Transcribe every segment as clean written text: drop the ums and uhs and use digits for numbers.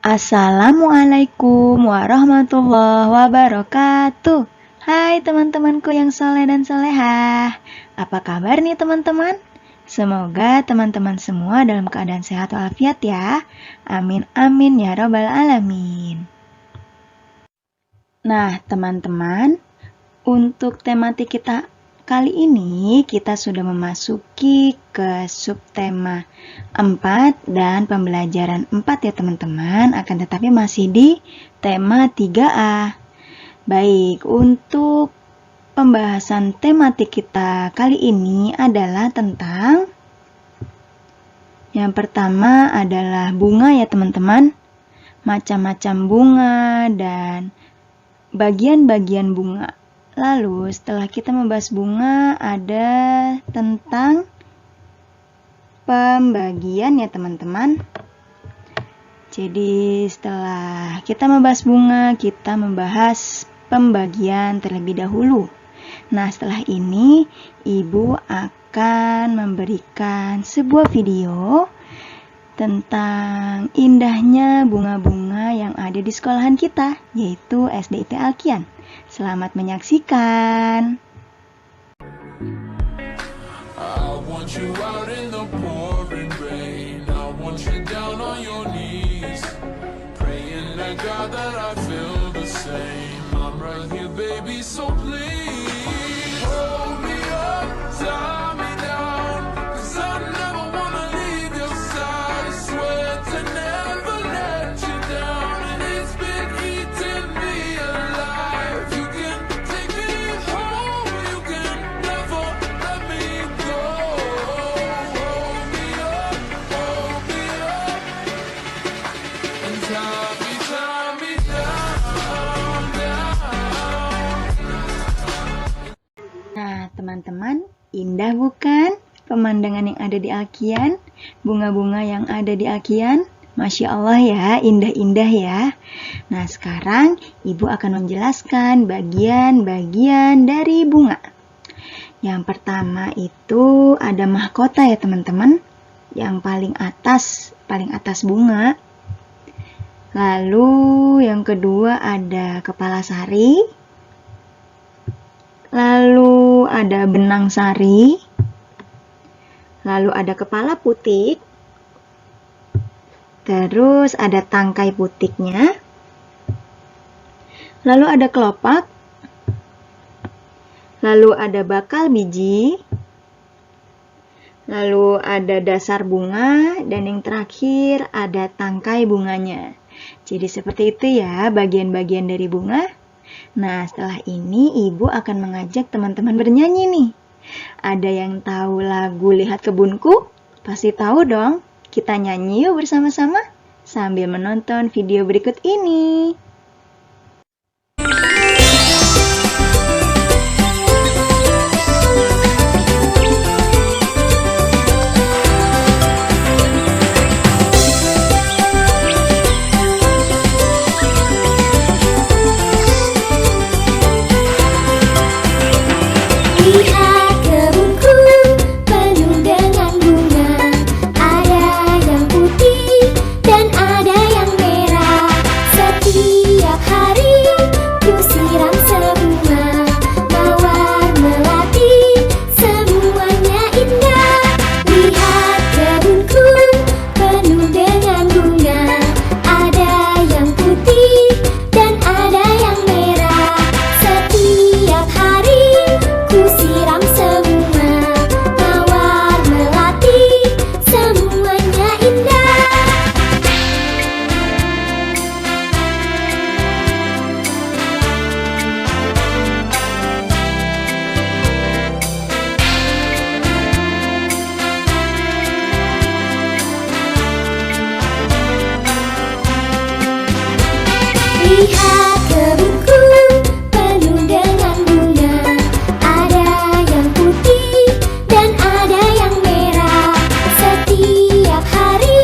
Assalamualaikum warahmatullahi wabarakatuh. Hai teman-temanku yang soleh dan solehah. Apa kabar nih teman-teman? Semoga teman-teman semua dalam keadaan sehat walafiat ya. Amin amin ya robbal alamin. Nah teman-teman, untuk tematik kita kali ini kita sudah memasuki ke subtema 4 dan pembelajaran 4 ya teman-teman, akan tetapi masih di tema 3A. Baik, untuk pembahasan tematik kita kali ini adalah tentang yang pertama adalah bunga ya teman-teman, macam-macam bunga dan bagian-bagian bunga. Lalu setelah kita membahas bunga, ada tentang pembagian ya teman-teman. Jadi setelah kita membahas bunga, kita membahas pembagian terlebih dahulu. Nah setelah ini Ibu akan memberikan sebuah video tentang indahnya bunga-bunga yang ada di sekolahan kita, yaitu SDIT Alkian. Selamat menyaksikan. I want you out in the pouring rain. I want you down on your knees, praying to God that I feel the same. I'm right here, baby, so please hold me up, tie me down, 'cause I never wanna leave your side. I swear to never let you down, and it's been eating me alive. You can take me home, you can never let me go. Hold me up, and tie me down, down. Nah teman-teman, indah bukan pemandangan yang ada di Alkian? Bunga-bunga yang ada di Alkian? Masya Allah ya, indah-indah ya. Nah sekarang Ibu akan menjelaskan bagian-bagian dari bunga. Yang pertama itu ada mahkota ya teman-teman. Yang paling atas bunga. Lalu yang kedua ada kepala sari. Lalu ada benang sari. Lalu ada kepala putik. Terus ada tangkai putiknya. Lalu ada kelopak. Lalu ada bakal biji. Lalu ada dasar bunga. Dan yang terakhir ada tangkai bunganya. Jadi seperti itu ya bagian-bagian dari bunga. Nah setelah ini Ibu akan mengajak teman-teman bernyanyi nih. Ada yang tahu lagu Lihat Kebunku? Pasti tahu dong. Kita nyanyi yuk bersama-sama sambil menonton video berikut ini. Lihat kebunku penuh dengan bunga, ada yang putih dan ada yang merah. Setiap hari ku siram semua, mawar melati semuanya indah. Lihat kebunku penuh dengan bunga, ada yang putih dan ada yang merah. Setiap hari ku siram semua, mawar melati semuanya indah. Lihat kebunku penuh dengan bunga, ada yang putih dan ada yang merah. Setiap hari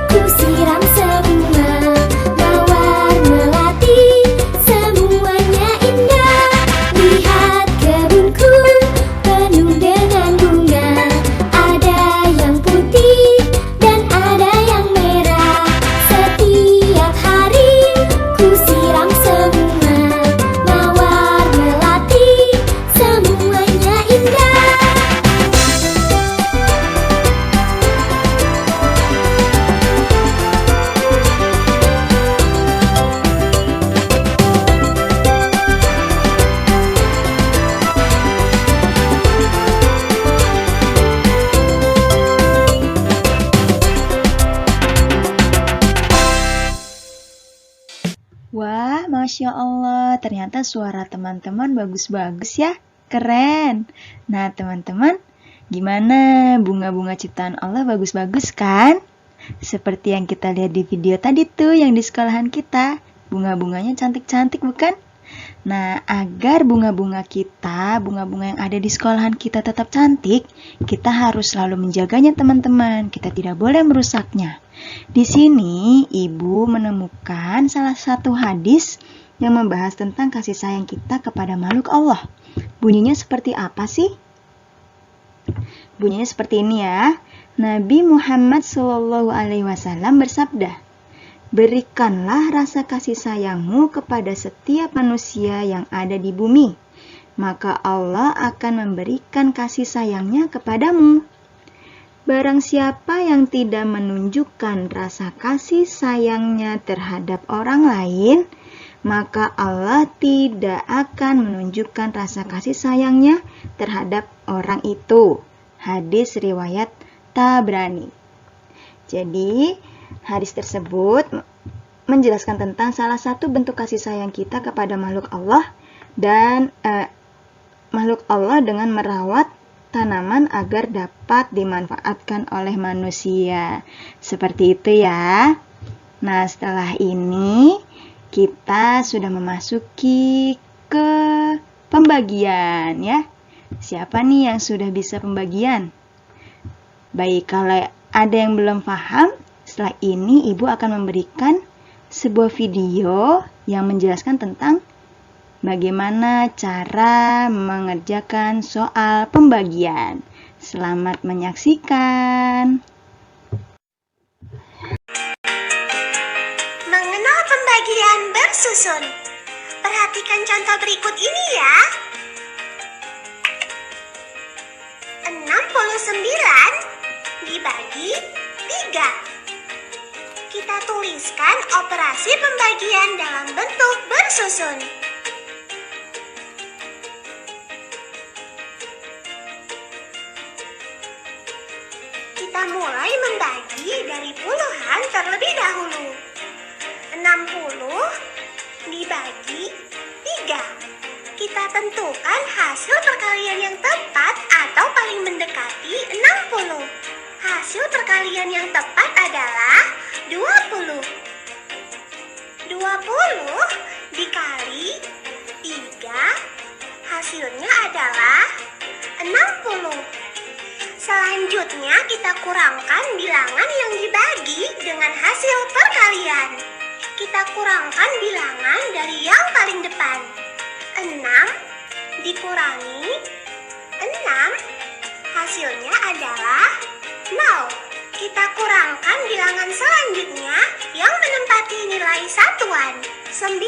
ku siram semua, mawar melati semuanya indah. Lihat kebunku penuh dengan bunga, ada yang putih dan ada yang merah. Setiap Wah, Masya Allah, ternyata suara teman-teman bagus-bagus ya. Keren. Nah, teman-teman, gimana? Bunga-bunga ciptaan Allah bagus-bagus kan? Seperti yang kita lihat di video tadi tuh yang di sekolahan kita. Bunga-bunganya cantik-cantik bukan? Nah, agar bunga-bunga yang ada di sekolahan kita tetap cantik, kita harus selalu menjaganya teman-teman. Kita tidak boleh merusaknya. Di sini, Ibu menemukan salah satu hadis yang membahas tentang kasih sayang kita kepada makhluk Allah. Bunyinya seperti apa sih? Bunyinya seperti ini ya. Nabi Muhammad SAW bersabda, "Berikanlah rasa kasih sayangmu kepada setiap manusia yang ada di bumi, maka Allah akan memberikan kasih sayangnya kepadamu. Barang siapa yang tidak menunjukkan rasa kasih sayangnya terhadap orang lain, maka Allah tidak akan menunjukkan rasa kasih sayangnya terhadap orang itu." Hadis riwayat Tabrani. Jadi, hadis tersebut menjelaskan tentang salah satu bentuk kasih sayang kita kepada makhluk Allah dan makhluk Allah dengan merawat tanaman agar dapat dimanfaatkan oleh manusia. Seperti itu ya. Nah, setelah ini kita sudah memasuki ke pembagian ya. Siapa nih yang sudah bisa pembagian? Baik, kalau ada yang belum paham, setelah ini Ibu akan memberikan sebuah video yang menjelaskan tentang bagaimana cara mengerjakan soal pembagian. Selamat menyaksikan. Mengenal pembagian bersusun. Perhatikan contoh berikut ini ya. 69 dibagi 3. Kita tuliskan operasi pembagian dalam bentuk bersusun. Kita mulai membagi dari puluhan terlebih dahulu. 60 dibagi 3. Kita tentukan hasil perkalian yang tepat atau paling mendekati 60. Hasil perkalian yang tepat adalah 20. 20 dikali 3, hasilnya adalah 60. Selanjutnya kita kurangkan bilangan yang dibagi dengan hasil perkalian. Kita kurangkan bilangan dari yang paling depan. 6 dikurangi 6, hasilnya adalah 0. Kita kurangkan bilangan selanjutnya yang menempati nilai satuan. 9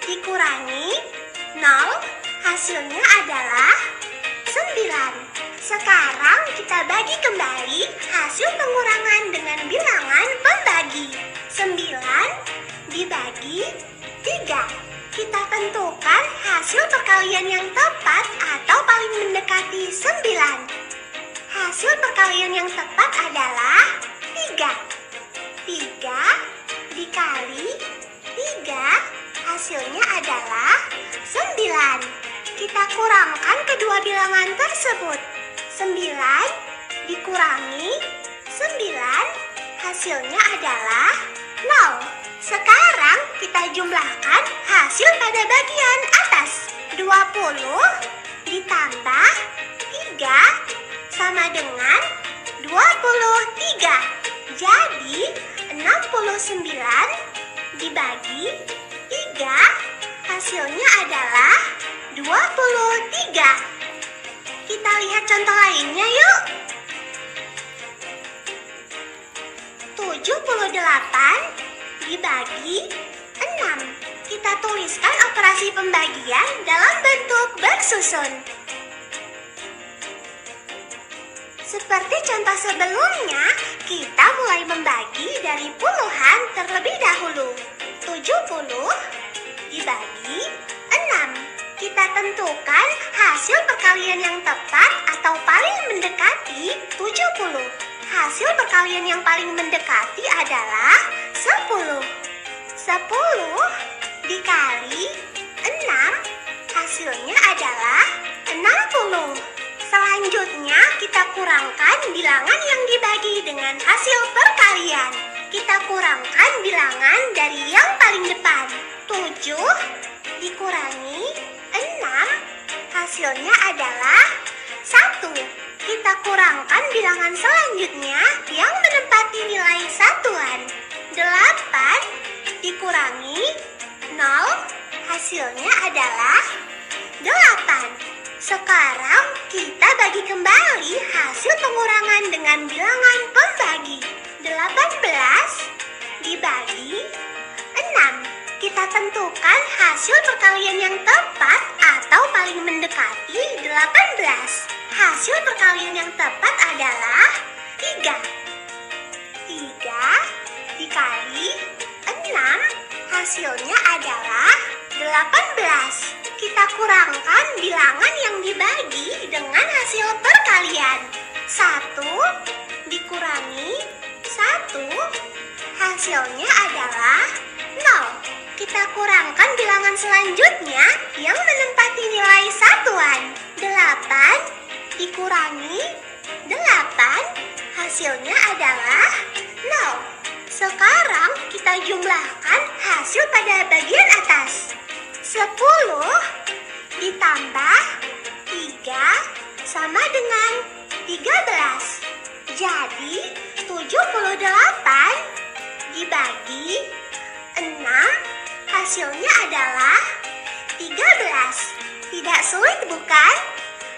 dikurangi 0, hasilnya adalah 9. Sekarang kita bagi kembali hasil pengurangan dengan bilangan pembagi. 9 dibagi 3. Kita tentukan hasil perkalian yang tepat atau paling mendekati 9. Hasil perkalian yang tepat adalah 3. 3 dikali 3, hasilnya adalah 9. Kita kurangkan kedua bilangan tersebut. 9 dikurangi 9, hasilnya adalah 0. Sekarang kita jumlahkan hasil pada bagian atas. 20 ditambah 3 sama dengan 23. Jadi 69 dibagi 3, hasilnya adalah 23. Kita lihat contoh lainnya yuk. 78 dibagi 6. Kita tuliskan operasi pembagian dalam bentuk bersusun. Seperti contoh sebelumnya, kita mulai membagi dari puluhan terlebih dahulu. 70 dibagi 6. Kita tentukan hasil perkalian yang tepat atau paling mendekati 70. Hasil perkalian yang paling mendekati adalah 10. 10 kurangkan bilangan yang dibagi dengan hasil perkalian. Kita kurangkan bilangan dari yang paling depan. 7 dikurangi 6, hasilnya adalah 1. Kita kurangkan bilangan selanjutnya yang menempati nilai satuan. 8 dikurangi 0, hasilnya adalah 8. Sekarang kita bagi kembali hasil pengurangan dengan bilangan pembagi. 18 dibagi 6. Kita tentukan hasil perkalian yang tepat atau paling mendekati 18. Hasil perkalian yang tepat adalah 3. 3 dikali 6, hasilnya adalah 18. Kita kurangkan bilangan yang dibagi dengan hasil perkalian. 1 dikurangi 1, hasilnya adalah 0. Kita kurangkan bilangan selanjutnya yang menempati nilai satuan. 8 dikurangi 8, hasilnya adalah 0. Sekarang kita jumlahkan hasil pada bagian atas. 10 ditambah 3 sama dengan 13. Jadi 78 dibagi 6, hasilnya adalah 13. Tidak sulit bukan?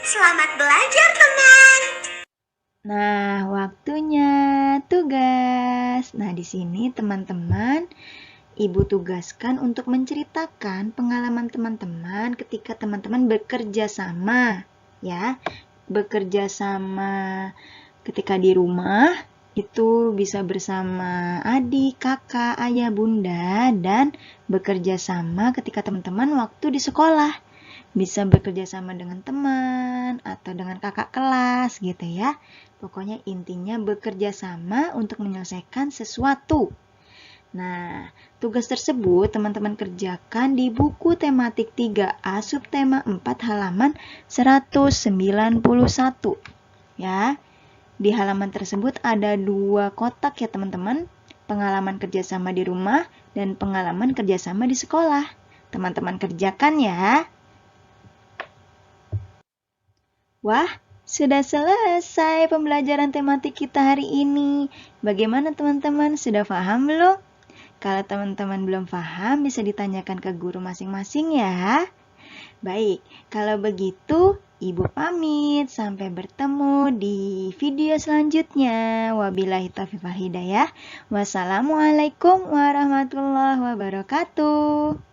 Selamat belajar teman. Nah, waktunya tugas. Nah, di sini teman-teman, Ibu tugaskan untuk menceritakan pengalaman teman-teman ketika teman-teman bekerja sama, ya. Bekerja sama ketika di rumah, itu bisa bersama adik, kakak, ayah, bunda, dan bekerja sama ketika teman-teman waktu di sekolah. Bisa bekerja sama dengan teman atau dengan kakak kelas gitu ya. Pokoknya intinya bekerja sama untuk menyelesaikan sesuatu. Nah, tugas tersebut teman-teman kerjakan di buku tematik 3A subtema 4 halaman 191. Ya, di halaman tersebut ada 2 kotak ya teman-teman. Pengalaman kerjasama di rumah dan pengalaman kerjasama di sekolah. Teman-teman kerjakan ya. Wah, sudah selesai pembelajaran tematik kita hari ini. Bagaimana teman-teman? Sudah paham belum? Kalau teman-teman belum paham, bisa ditanyakan ke guru masing-masing ya. Baik, kalau begitu, Ibu pamit. Sampai bertemu di video selanjutnya. Wabillahi taufiq wal hidayah. Wassalamualaikum warahmatullahi wabarakatuh.